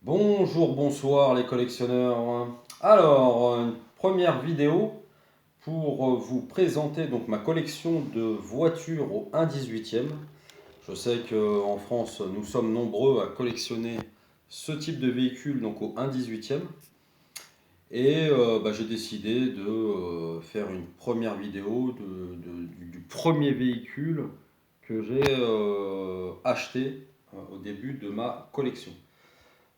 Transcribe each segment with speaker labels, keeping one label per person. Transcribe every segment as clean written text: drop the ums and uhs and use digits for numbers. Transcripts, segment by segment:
Speaker 1: Bonjour, bonsoir les collectionneurs. Alors, une première vidéo pour vous présenter donc ma collection de voitures au 1/18e. Je sais qu'en France, nous sommes nombreux à collectionner ce type de véhicule donc au 1/18e. Et j'ai décidé de faire une première vidéo du premier véhicule que j'ai acheté au début de ma collection.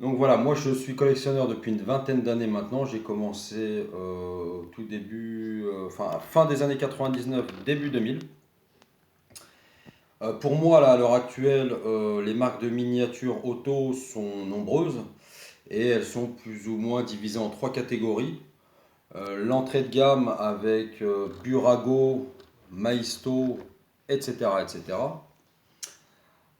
Speaker 1: Donc voilà, moi je suis collectionneur depuis une vingtaine d'années maintenant. J'ai commencé au tout début, fin des années 99, début 2000. Pour moi, là, à l'heure actuelle, les marques de miniatures auto sont nombreuses et elles sont plus ou moins divisées en trois catégories. L'entrée de gamme avec Burago, Maisto, etc., etc.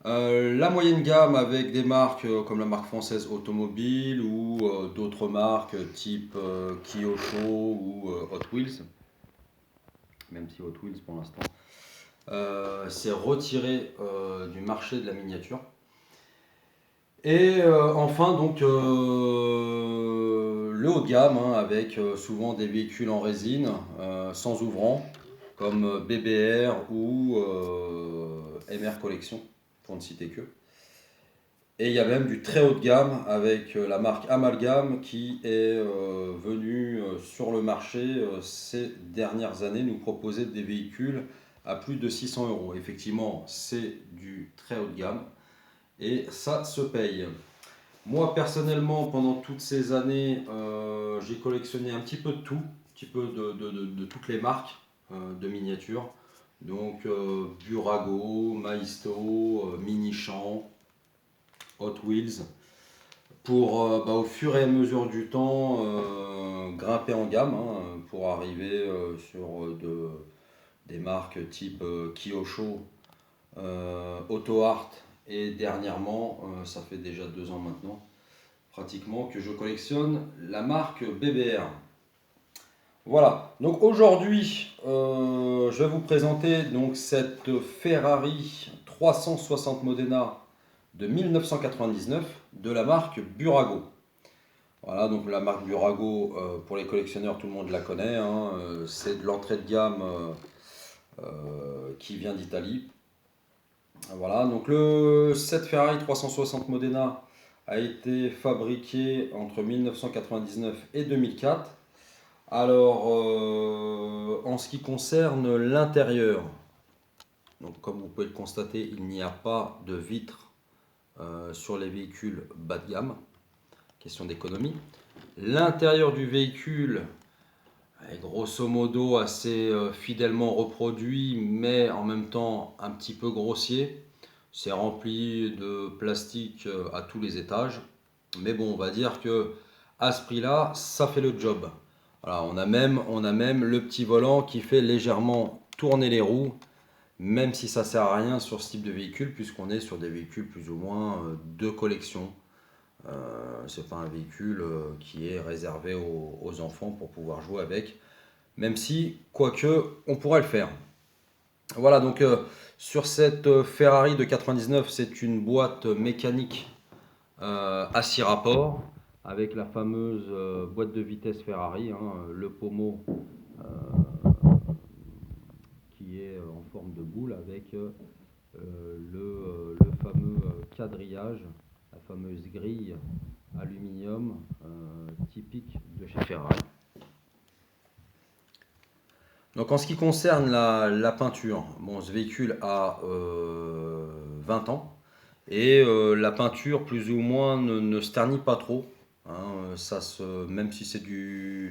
Speaker 1: La moyenne gamme avec des marques comme la marque française Automobile ou d'autres marques type Kyosho ou Hot Wheels, même si Hot Wheels pour l'instant s'est retiré du marché de la miniature. Et enfin donc le haut de gamme avec souvent des véhicules en résine sans ouvrant comme BBR ou MR Collection pour ne citer que. Et il y a même du très haut de gamme avec la marque Amalgam qui est venue sur le marché ces dernières années nous proposer des véhicules à plus de 600 euros. Effectivement, c'est du très haut de gamme et ça se paye. Moi personnellement, pendant toutes ces années, j'ai collectionné un petit peu de tout, un petit peu de toutes les marques de miniatures. Donc Burago, Maisto, Minichamp, Hot Wheels, pour au fur et à mesure du temps grimper en gamme pour arriver sur des marques type Kyosho, Auto Art et dernièrement, ça fait déjà 2 ans maintenant, pratiquement que je collectionne la marque BBR. Voilà, donc aujourd'hui je vais vous présenter donc cette Ferrari 360 Modena de 1999 de la marque Burago. Voilà, donc la marque Burago, pour les collectionneurs, tout le monde la connaît. C'est de l'entrée de gamme qui vient d'Italie. Voilà, donc cette Ferrari 360 Modena a été fabriquée entre 1999 et 2004. Alors, en ce qui concerne l'intérieur, donc comme vous pouvez le constater, il n'y a pas de vitres sur les véhicules bas de gamme. Question d'économie. L'intérieur du véhicule est grosso modo assez fidèlement reproduit, mais en même temps un petit peu grossier. C'est rempli de plastique à tous les étages. Mais bon, on va dire que à ce prix-là, ça fait le job. Voilà, on a même le petit volant qui fait légèrement tourner les roues, même si ça ne sert à rien sur ce type de véhicule, puisqu'on est sur des véhicules plus ou moins de collection. C'est pas un véhicule qui est réservé aux enfants pour pouvoir jouer avec, même si, quoique, on pourrait le faire. Voilà, donc sur cette Ferrari de 99, c'est une boîte mécanique à 6 rapports, avec la fameuse boîte de vitesse Ferrari, le pommeau qui est en forme de boule avec le fameux quadrillage, la fameuse grille aluminium typique de chez Ferrari. Donc en ce qui concerne la peinture, bon, ce véhicule a 20 ans et la peinture plus ou moins ne se ternit pas trop. Même si c'est de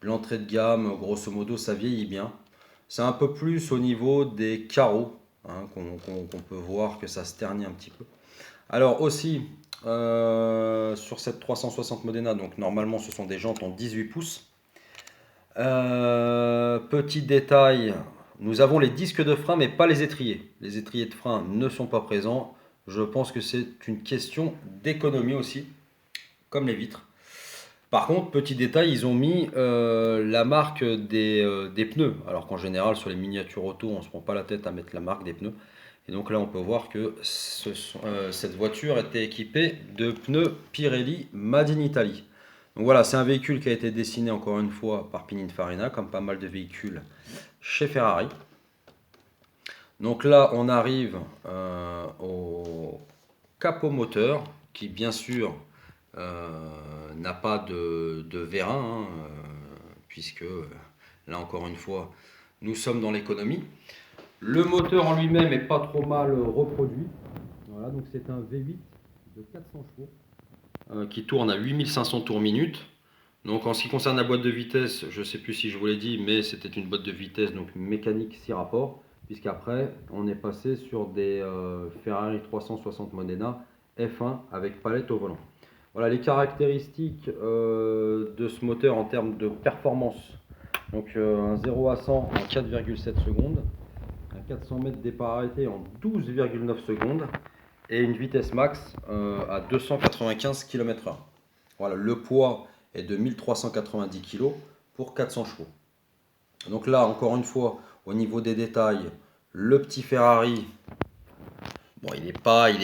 Speaker 1: l'entrée de gamme, grosso modo, ça vieillit bien. C'est un peu plus au niveau des carreaux qu'on peut voir que ça se ternit un petit peu. Alors aussi, sur cette 360 Modena, donc normalement ce sont des jantes en 18 pouces. Petit détail, nous avons les disques de frein mais pas les étriers. Les étriers de frein ne sont pas présents. Je pense que c'est une question d'économie aussi, comme les vitres. Par contre, petit détail, ils ont mis la marque des pneus. Alors qu'en général, sur les miniatures auto, on ne se prend pas la tête à mettre la marque des pneus. Et donc là, on peut voir que cette voiture était équipée de pneus Pirelli Made in Italy. Donc voilà, c'est un véhicule qui a été dessiné encore une fois par Pininfarina, comme pas mal de véhicules chez Ferrari. Donc là, on arrive au capot moteur, qui bien sûr n'a pas de vérin, hein, puisque là encore une fois, nous sommes dans l'économie. Le moteur en lui-même est pas trop mal reproduit. Voilà, donc c'est un V8 de 400 chevaux qui tourne à 8500 tours minute. Donc en ce qui concerne la boîte de vitesse, je ne sais plus si je vous l'ai dit, mais c'était une boîte de vitesse donc mécanique 6 rapports, puisqu'après on est passé sur des Ferrari 360 Modena F1 avec palette au volant. Voilà les caractéristiques de ce moteur en termes de performance. Donc un 0 à 100 en 4,7 secondes, un 400 mètres départ arrêté en 12,9 secondes et une vitesse max à 295 km/h. Voilà, le poids est de 1390 kg pour 400 chevaux. Donc là, encore une fois, au niveau des détails, le petit Ferrari, bon, il n'est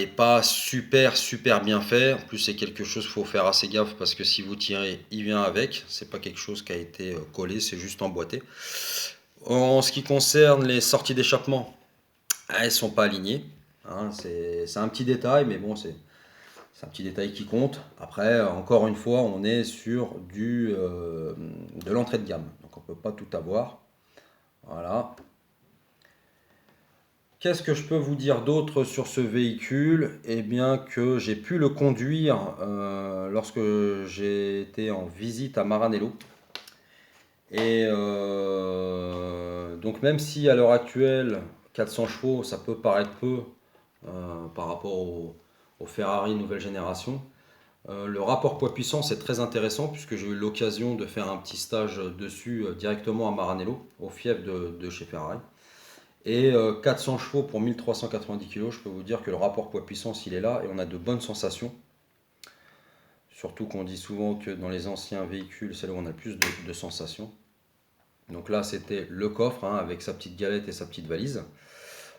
Speaker 1: pas super bien fait. En plus, c'est quelque chose qu'il faut faire assez gaffe parce que si vous tirez, il vient avec. C'est pas quelque chose qui a été collé, c'est juste emboîté. En ce qui concerne les sorties d'échappement, elles ne sont pas alignées. Hein, c'est un petit détail, mais bon, c'est un petit détail qui compte. Après, encore une fois, on est sur de l'entrée de gamme. Donc on ne peut pas tout avoir. Voilà. Qu'est-ce que je peux vous dire d'autre sur ce véhicule? Eh bien que j'ai pu le conduire lorsque j'ai été en visite à Maranello. Et donc même si à l'heure actuelle, 400 chevaux, ça peut paraître peu par rapport au Ferrari nouvelle génération, le rapport poids-puissance est très intéressant puisque j'ai eu l'occasion de faire un petit stage dessus directement à Maranello, au fief de chez Ferrari. Et 400 chevaux pour 1390 kg, je peux vous dire que le rapport poids-puissance il est là et on a de bonnes sensations. Surtout qu'on dit souvent que dans les anciens véhicules, c'est là où on a le plus de sensations. Donc là, c'était le coffre hein, avec sa petite galette et sa petite valise.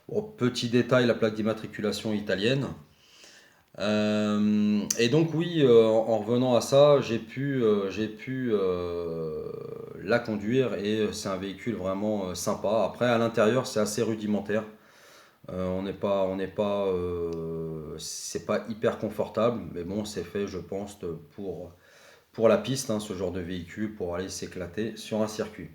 Speaker 1: Bon, petit détail, la plaque d'immatriculation italienne. Et donc oui, en revenant à ça, j'ai pu la conduire et c'est un véhicule vraiment sympa. Après, à l'intérieur, c'est assez rudimentaire. C'est pas hyper confortable, mais bon, c'est fait, je pense, pour la piste, hein, ce genre de véhicule, pour aller s'éclater sur un circuit.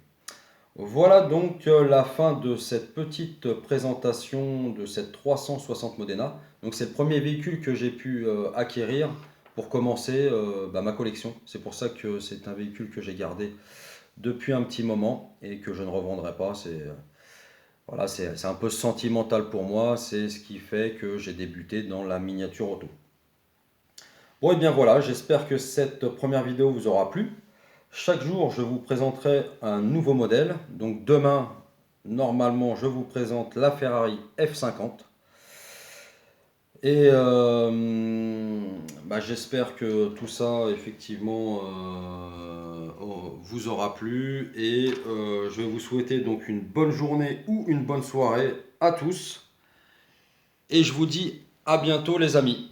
Speaker 1: Voilà donc la fin de cette petite présentation de cette 360 Modena. Donc c'est le premier véhicule que j'ai pu acquérir pour commencer ma collection. C'est pour ça que c'est un véhicule que j'ai gardé depuis un petit moment et que je ne revendrai pas. Voilà, c'est un peu sentimental pour moi. C'est ce qui fait que j'ai débuté dans la miniature auto. Bon et bien voilà, j'espère que cette première vidéo vous aura plu. Chaque jour, je vous présenterai un nouveau modèle. Donc demain, normalement, je vous présente la Ferrari F50. Et j'espère que tout ça, effectivement, vous aura plu. Et je vais vous souhaiter donc une bonne journée ou une bonne soirée à tous. Et je vous dis à bientôt les amis.